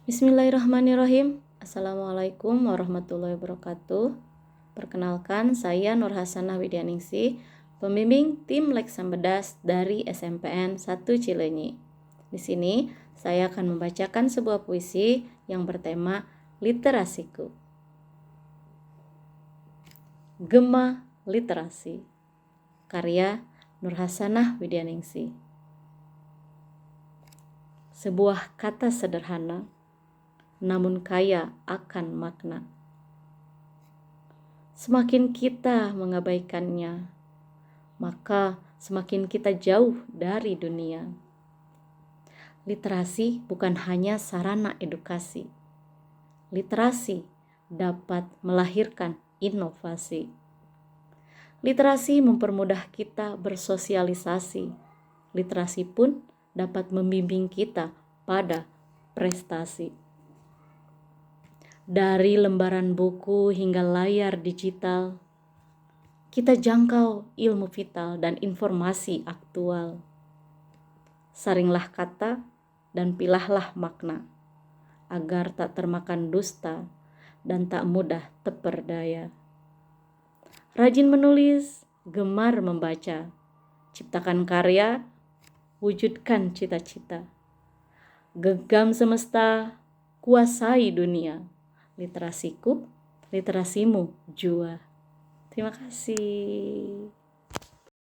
Bismillahirrahmanirrahim. Assalamualaikum warahmatullahi wabarakatuh. Perkenalkan, saya Nur Hasanah Widyaningsih, pembimbing tim Leksambedas dari SMPN 1 Cileunyi. Di sini saya akan membacakan sebuah puisi yang bertema Literasiku. Gema Literasi, karya Nur Hasanah Widyaningsih. Sebuah kata sederhana, namun kaya akan makna. Semakin kita mengabaikannya, maka semakin kita jauh dari dunia. Literasi bukan hanya sarana edukasi. Literasi dapat melahirkan inovasi. Literasi mempermudah kita bersosialisasi. Literasi pun dapat membimbing kita pada prestasi. Dari lembaran buku hingga layar digital, kita jangkau ilmu vital dan informasi aktual. Saringlah kata dan pilahlah makna, agar tak termakan dusta dan tak mudah terperdaya. Rajin menulis, gemar membaca, ciptakan karya, wujudkan cita-cita. Genggam semesta, kuasai dunia. Literasiku, literasimu jua. Terima kasih.